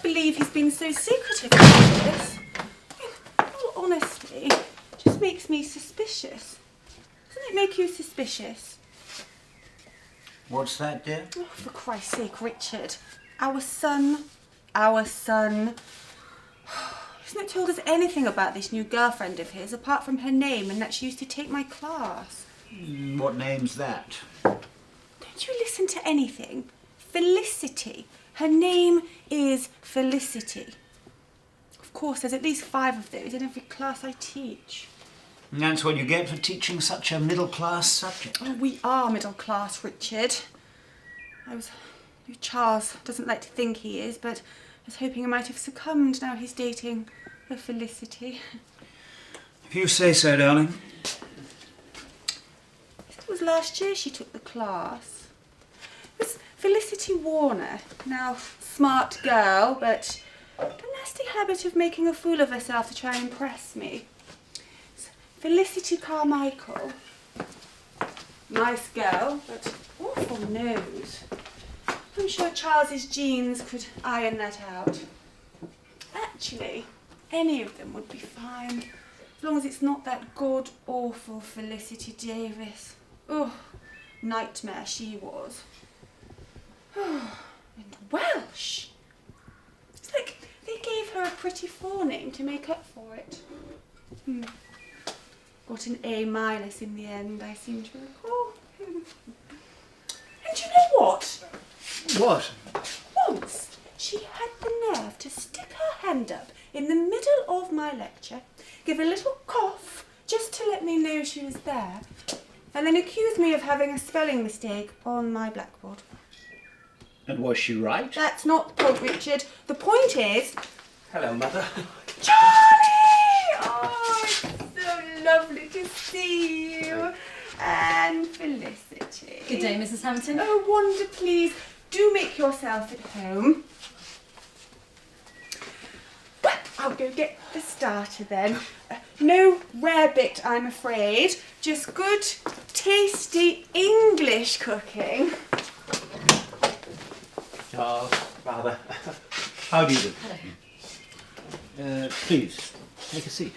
Believe he's been so secretive about this. In all honesty, it just makes me suspicious. Doesn't it make you suspicious? What's that, dear? Oh, for Christ's sake, Richard. Our son. Hasn't it told us anything about this new girlfriend of his, apart from her name and that she used to take my class? What name's that? Don't you listen to anything? Felicity. Her name is Felicity. Of course, there's at least 5 of those in every class I teach. And that's what you get for teaching such a middle-class subject. Oh, we are middle class, Richard. Charles doesn't like to think he is, but I was hoping he might have succumbed now he's dating a Felicity. If you say so, darling. It was last year she took the class. It was Felicity Warner. Now, smart girl, but a nasty habit of making a fool of herself to try and impress me. It's Felicity Carmichael. Nice girl, but awful nose. I'm sure Charles's genes could iron that out. Actually, any of them would be fine, as long as it's not that god-awful Felicity Davis. Oh, nightmare she was. Oh, and Welsh. It's like they gave her a pretty forename to make up for it. Got an A- in the end, I seem to recall. And you know what? What? Once she had the nerve to stick her hand up in the middle of my lecture, give a little cough just to let me know she was there, and then accuse me of having a spelling mistake on my blackboard. And was she right? That's not the point, Richard. The point is... Hello, Mother. Charlie! Oh, it's so lovely to see you. And Felicity. Good day, Mrs. Hampton. Oh, Wanda, please, do make yourself at home. Well, I'll go get the starter then. No rarebit, I'm afraid. Just good, tasty English cooking. Charles, Father. How do you do? Hello. Please, take a seat.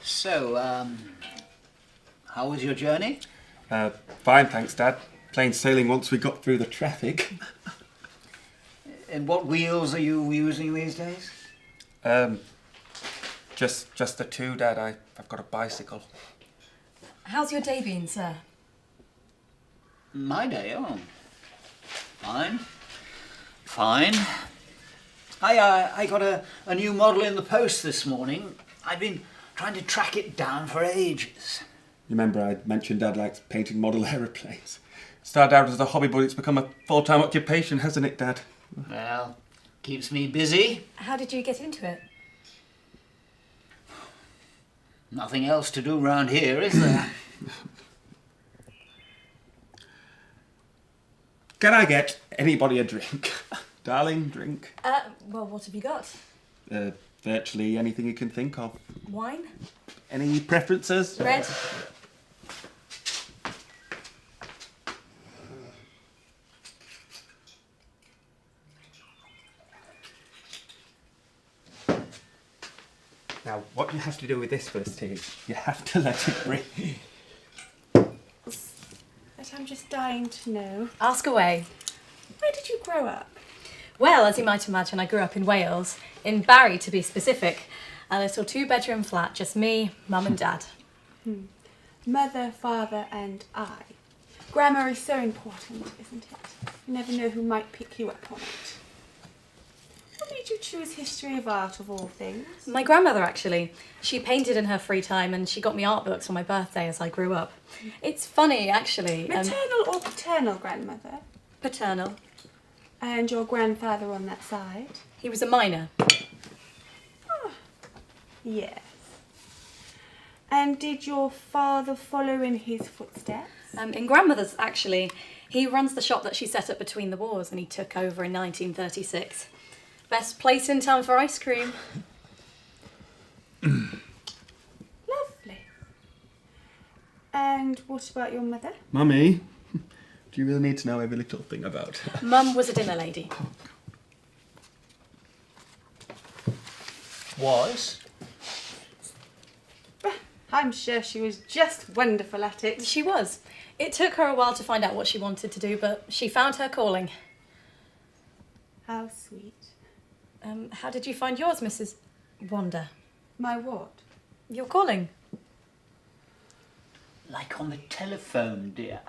So, how was your journey? Fine, thanks, Dad. Plain sailing once we got through the traffic. And what wheels are you using these days? Just the 2, Dad. I've got a bicycle. How's your day been, sir? My day, oh. Fine. Fine. I got a new model in the post this morning. I've been trying to track it down for ages. You remember I mentioned Dad likes painting model aeroplanes? Started out as a hobby, but it's become a full-time occupation, hasn't it, Dad? Well, keeps me busy. How did you get into it? Nothing else to do round here, is there? Can I get anybody a drink? Darling, drink. Well, what have you got? Virtually anything you can think of. Wine? Any preferences? Red? Now, what you have to do with this first is you have to let it breathe. But I'm just dying to know. Ask away. Where did you grow up? Well, as you might imagine, I grew up in Wales, in Barry to be specific. A little 2-bedroom flat, just me, Mum and Dad. Mother, father and I. Grammar is so important, isn't it? You never know who might pick you up on it. did you choose history of art of all things? My grandmother, actually. She painted in her free time and she got me art books for my birthday as I grew up. It's funny, actually. Maternal or paternal grandmother? Paternal. And your grandfather on that side? He was a miner. Yes. And did your father follow in his footsteps? In grandmother's, actually. He runs the shop that she set up between the wars and he took over in 1936. Best place in town for ice cream. Lovely. And what about your mother? Mummy, do you really need to know every little thing about her? Mum was a dinner lady. Was? I'm sure she was just wonderful at it. She was. It took her a while to find out what she wanted to do, but she found her calling. How sweet. How did you find yours, Mrs. Wanda? My what? Your calling? Like on the telephone, dear.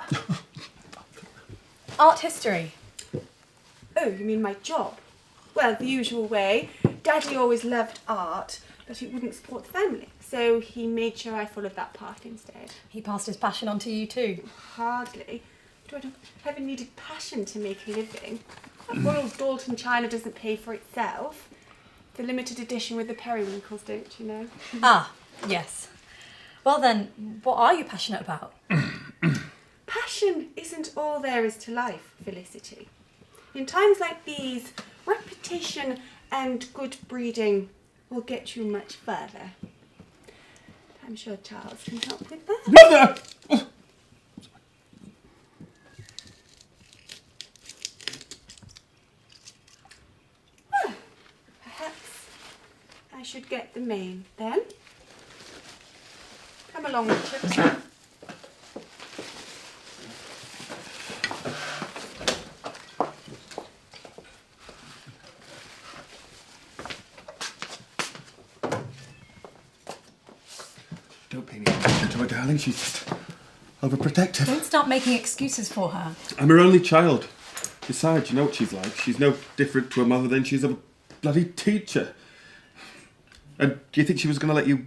Art history. Oh, you mean my job? Well, the usual way. Daddy always loved art, but he wouldn't support the family, so he made sure I followed that path instead. He passed his passion on to you too. Hardly. I don't have a needed passion to make a living. Royal Dalton china doesn't pay for itself. The limited edition with the periwinkles, don't you know? Ah, yes. Well then, what are you passionate about? Passion isn't all there is to life, Felicity. In times like these, reputation and good breeding will get you much further. I'm sure Charles can help with that. Mother! Perhaps I should get the main then. Come along, Richard. Don't pay any attention to her, darling. She's just overprotective. Don't start making excuses for her. I'm her only child. Besides, you know what she's like. She's no different to her mother than she's a bloody teacher. And do you think she was going to let you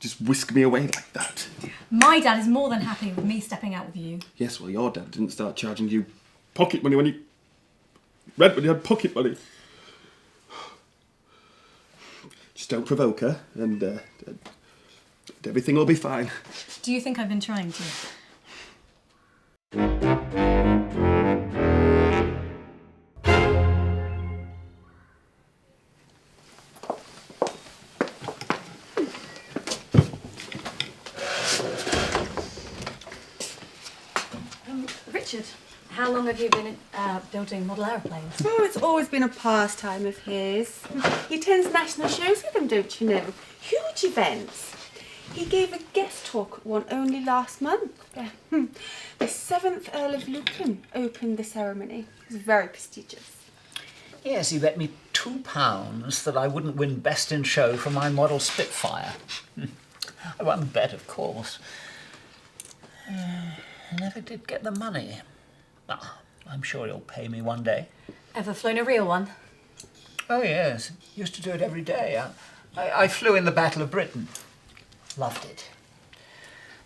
just whisk me away like that? My dad is more than happy with me stepping out with you. Yes, well, your dad didn't start charging you pocket money when you had pocket money. Just don't provoke her, and everything will be fine. Do you think I've been trying to? Richard, how long have you been building model aeroplanes? Oh, it's always been a pastime of his. He attends national shows with them, don't you know? Huge events. He gave a guest talk at one only last month. The 7th Earl of Lucan opened the ceremony. It was very prestigious. Yes, he bet me £2 that I wouldn't win Best in Show for my model Spitfire. I won the bet, of course. I never did get the money. Ah, I'm sure he'll pay me one day. Ever flown a real one? Oh, yes. Used to do it every day. I flew in the Battle of Britain. Loved it.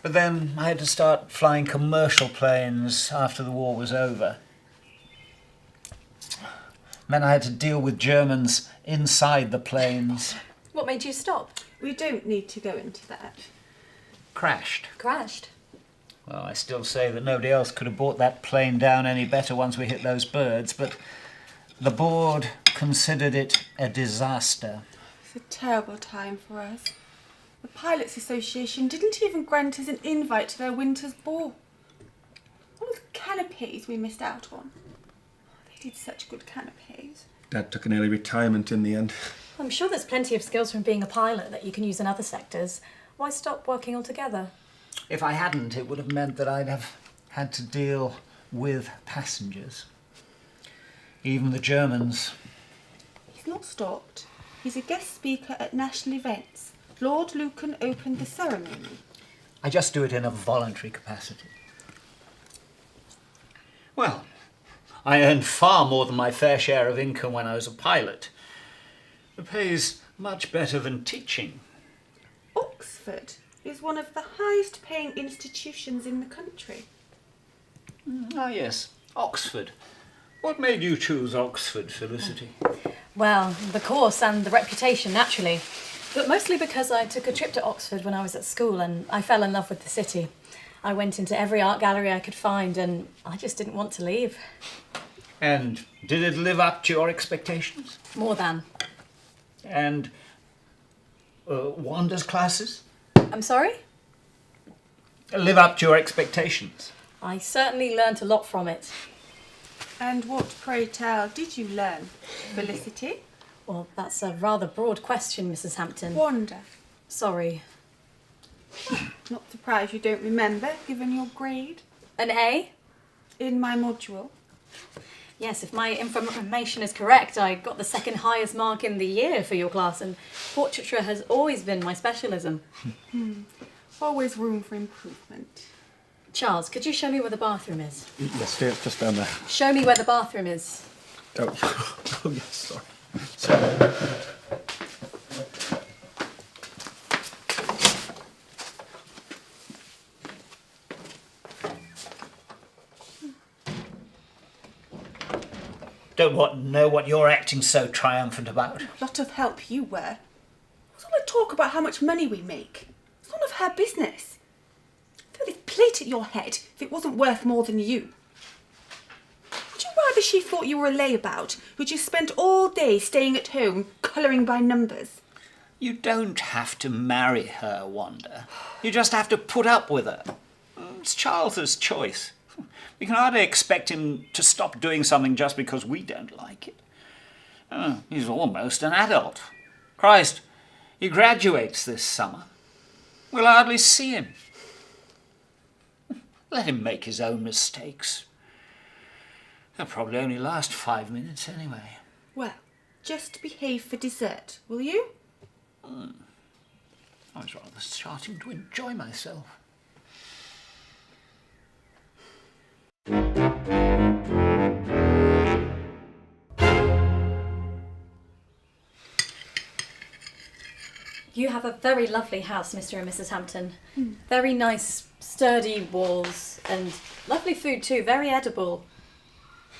But then I had to start flying commercial planes after the war was over. Meant I had to deal with Germans inside the planes. What made you stop? We don't need to go into that. Crashed. Crashed. Well, I still say that nobody else could have brought that plane down any better once we hit those birds, but the board considered it a disaster. It's a terrible time for us. The Pilots Association didn't even grant us an invite to their winter's ball. All the canapes we missed out on. They did such good canapes. Dad took an early retirement in the end. I'm sure there's plenty of skills from being a pilot that you can use in other sectors. Why stop working altogether? If I hadn't, it would have meant that I'd have had to deal with passengers. Even the Germans. He's not stopped. He's a guest speaker at national events. Lord Lucan opened the ceremony. I just do it in a voluntary capacity. Well, I earned far more than my fair share of income when I was a pilot. The pay's much better than teaching. Oxford is one of the highest paying institutions in the country. Ah, yes, Oxford. What made you choose Oxford, Felicity? Well, the course and the reputation, naturally. But mostly because I took a trip to Oxford when I was at school and I fell in love with the city. I went into every art gallery I could find and I just didn't want to leave. And did it live up to your expectations? More than. And Wanda's classes? I'm sorry? Live up to your expectations? I certainly learnt a lot from it. And what, pray tell, did you learn, Felicity? Well, that's a rather broad question, Mrs. Hampton. Wanda. Sorry. Not surprised you don't remember, given your grade An A? in my module. Yes, if my information is correct, I got the second highest mark in the year for your class, and portraiture has always been my specialism. Always room for improvement. Charles, could you show me where the bathroom is? Yes, dear, it's just down there. Show me where the bathroom is. Oh, oh yes, sorry. Don't know what you're acting so triumphant about. Lot of help you were. What's all the talk about how much money we make? It's none of her business. Throw this plate at your head if it wasn't worth more than you. Would you rather she thought you were a layabout who just spent all day staying at home colouring by numbers? You don't have to marry her, Wanda. You just have to put up with her. It's Charles's choice. We can hardly expect him to stop doing something just because we don't like it. He's almost an adult. Christ, he graduates this summer. We'll hardly see him. Let him make his own mistakes. They'll probably only last 5 minutes anyway. Well, just behave for dessert, will you? I was rather starting to enjoy myself. You have a very lovely house, Mr. and Mrs. Hampton. Very nice, sturdy walls and lovely food too, very edible.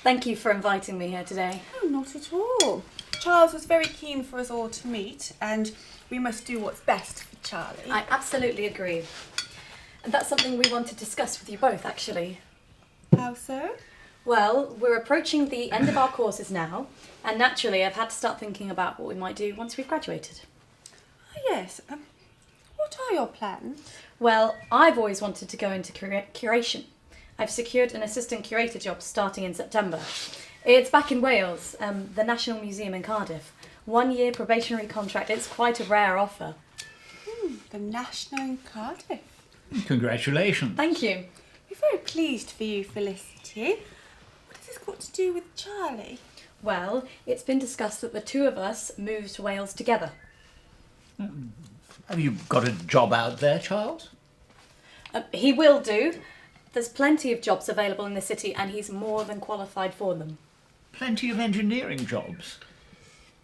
Thank you for inviting me here today. Oh, not at all. Charles was very keen for us all to meet, and we must do what's best for Charlie. I absolutely agree. And that's something we want to discuss with you both, actually. How so? Well, we're approaching the end of our courses now, and naturally I've had to start thinking about what we might do once we've graduated. Oh, yes. What are your plans? Well, I've always wanted to go into curation. I've secured an assistant curator job starting in September. It's back in Wales, the National Museum in Cardiff. 1 year probationary contract. It's quite a rare offer. The National in Cardiff. Congratulations. Thank you. We're very pleased for you, Felicity. What has this got to do with Charlie? Well, it's been discussed that the two of us move to Wales together. Have you got a job out there, Charles? He will do. There's plenty of jobs available in the city and he's more than qualified for them. Plenty of engineering jobs.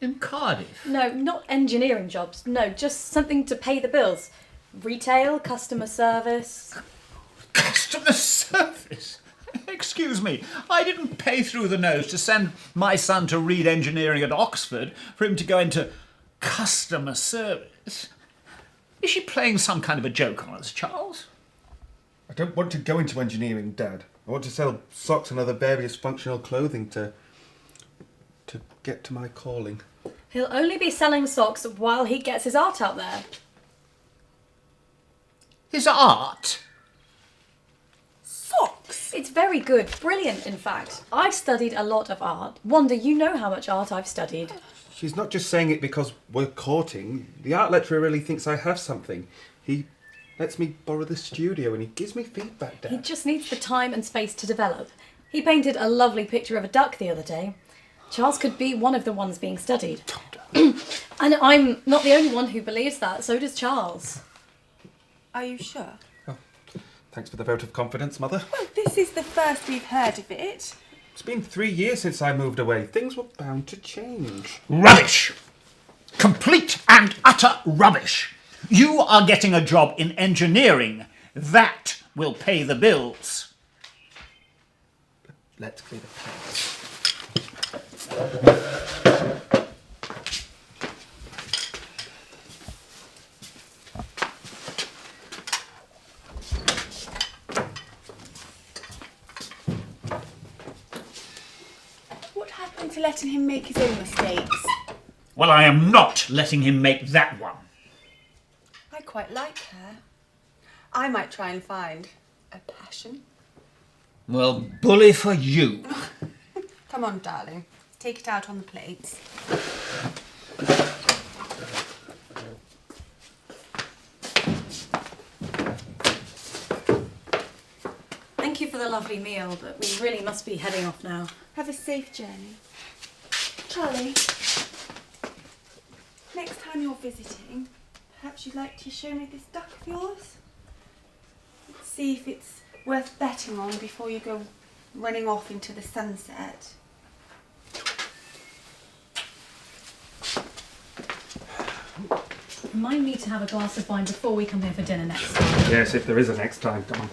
In Cardiff? No, not engineering jobs. No, just something to pay the bills. Retail, customer service. Customer service? Excuse me, I didn't pay through the nose to send my son to read engineering at Oxford for him to go into customer service. Is she playing some kind of a joke on us, Charles? I don't want to go into engineering, Dad. I want to sell socks and other various functional clothing to get to my calling. He'll only be selling socks while he gets his art out there. His art? Socks? It's very good, brilliant in fact. I've studied a lot of art. Wanda, you know how much art I've studied. She's not just saying it because we're courting. The art lecturer really thinks I have something. He lets me borrow the studio and he gives me feedback, Dad. He just needs the time and space to develop. He painted a lovely picture of a duck the other day. Charles could be one of the ones being studied. And I'm not the only one who believes that, so does Charles. Are you sure? Thanks for the vote of confidence, Mother. Well, this is the first we've heard of it. It's been 3 years since I moved away. Things were bound to change. Rubbish! Complete and utter rubbish. You are getting a job in engineering. That will pay the bills. Let's clear the plates. What happened to letting him make his own mistakes? Well, I am not letting him make that one. I quite like her. I might try and find a passion. Well, bully for you. Come on, darling. Take it out on the plates. Thank you for the lovely meal, but we really must be heading off now. Have a safe journey. Charlie, next time you're visiting, perhaps you'd like to show me this duck of yours? Let's see if it's worth betting on before you go running off into the sunset. Remind me to have a glass of wine before we come here for dinner next time. Yes, if there is a next time. Come on.